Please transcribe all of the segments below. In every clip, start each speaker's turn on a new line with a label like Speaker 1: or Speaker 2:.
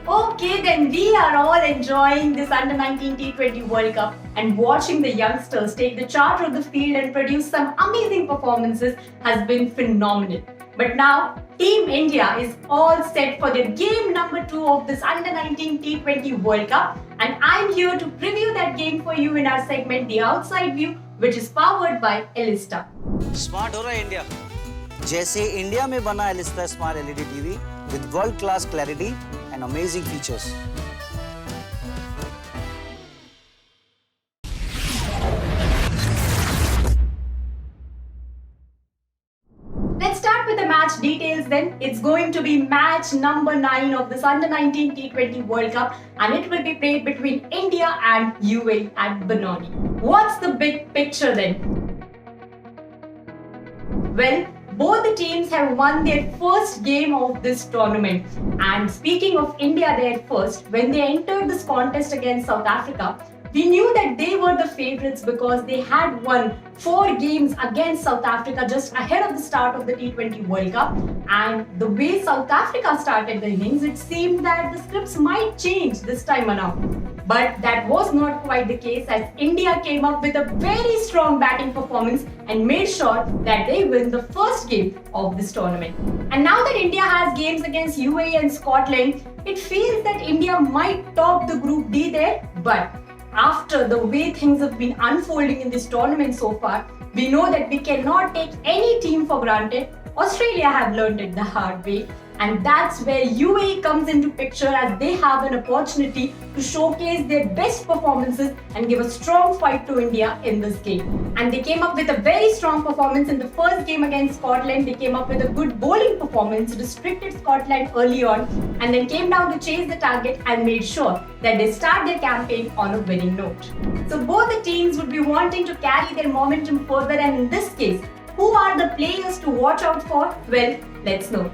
Speaker 1: Okay, then we are all enjoying this Under-19 T20 World Cup and watching the youngsters take the charge of the field and produce some amazing performances has been phenomenal. But now, Team India is all set for their game number 2 of this Under-19 T20 World Cup, and I'm here to preview that game for you in our segment The Outside View, which is powered by Elista.
Speaker 2: Smart हो रहा है India जैसे India में बना Elista smart LED TV with world class clarity and amazing features
Speaker 1: Let's start with the match details then. It's going to be match number 9 of this Under-19 T20 World Cup, and it will be played between India and UAE at Benoni. What's the big picture then? Well, both the teams have won their first game of this tournament. And speaking of India there first, when they entered this contest against South Africa, we knew that they were the favourites because they had won 4 games against South Africa just ahead of the start of the T20 World Cup. And the way South Africa started the innings, it seemed that the scripts might change this time around. But that was not quite the case, as India came up with a very strong batting performance and made sure that they win the first game of this tournament. And now that India has games against UAE and Scotland, it feels that India might top the Group D there. But after the way things have been unfolding in this tournament so far, we know that we cannot take any team for granted. Australia have learned it the hard way. And that's where UAE comes into picture, as they have an opportunity to showcase their best performances and give a strong fight to India in this game. And they came up with a very strong performance in the first game against Scotland. They came up with a good bowling performance, restricted Scotland early on, and then came down to chase the target and made sure that they start their campaign on a winning note. So both the teams would be wanting to carry their momentum further, and in this case, who are the players to watch out for? Well, let's know.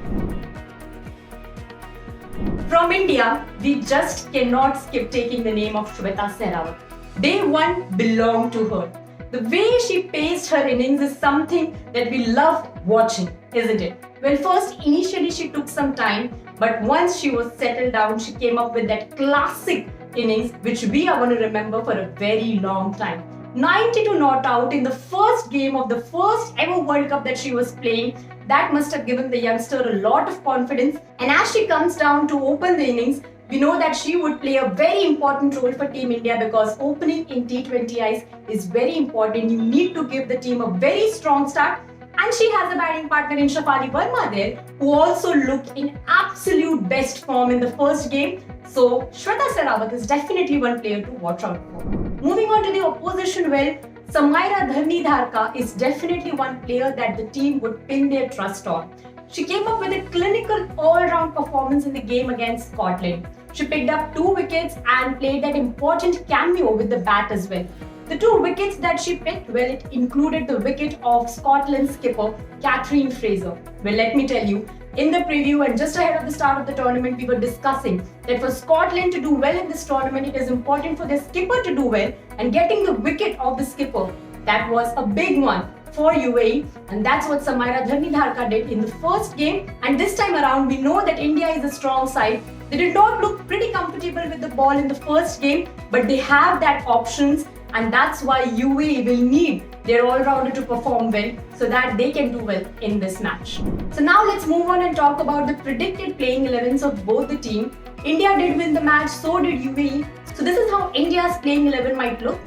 Speaker 1: From India, we just cannot skip taking the name of Ashwini Patil. Day 1 belonged to her. The way she paced her innings is something that we loved watching, isn't it? Well, first, initially she took some time, but once she was settled down, she came up with that classic innings which we are going to remember for a very long time. 92 not out in the first game of the first ever World Cup that she was playing. That must have given the youngster a lot of confidence. And as she comes down to open the innings, we know that she would play a very important role for Team India, because opening in T20Is is very important. You need to give the team a very strong start. And she has a batting partner in Shafali Verma there, who also looked in absolute best form in the first game. So Shweta Sehrawat is definitely one player to watch out for. Moving on to the opposition, well, Samaira Dharni is definitely one player that the team would pin their trust on. She came up with a clinical all-round performance in the game against Scotland. She picked up 2 wickets and played that important cameo with the bat as well. The 2 wickets that she picked, well, it included the wicket of Scotland's skipper, Catherine Fraser. Well, let me tell you, in the preview and just ahead of the start of the tournament, we were discussing that for Scotland to do well in this tournament, it is important for their skipper to do well, and getting the wicket of the skipper, that was a big one for UAE, and that's what Samaira Dharni did in the first game. And this time around, we know that India is a strong side. They did not look pretty comfortable with the ball in the first game, but they have that options, and that's why UAE will need their all-rounder to perform well so that they can do well in this match. So now let's move on and talk about the predicted playing 11s of both the team. India did win the match, so did UAE. So this is how India's playing 11 might look.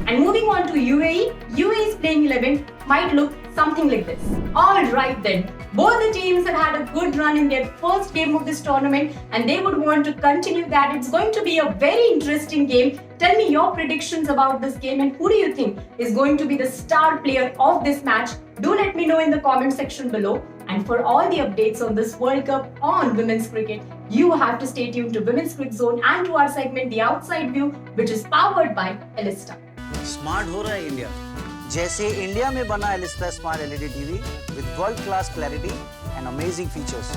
Speaker 1: And moving on to UAE's playing 11 might look something like this. Alright then, both the teams have had a good run in their first game of this tournament, and they would want to continue that. It's going to be a very interesting game. Tell me your predictions about this game, and who do you think is going to be the star player of this match? Do let me know in the comment section below. And for all the updates on this World Cup on women's cricket, you have to stay tuned to Women's Cricket Zone and to our segment The Outside View, which is powered by Elista.
Speaker 2: Smart हो रहा है India जैसे India में बना Elista smart LED TV with world class clarity and amazing features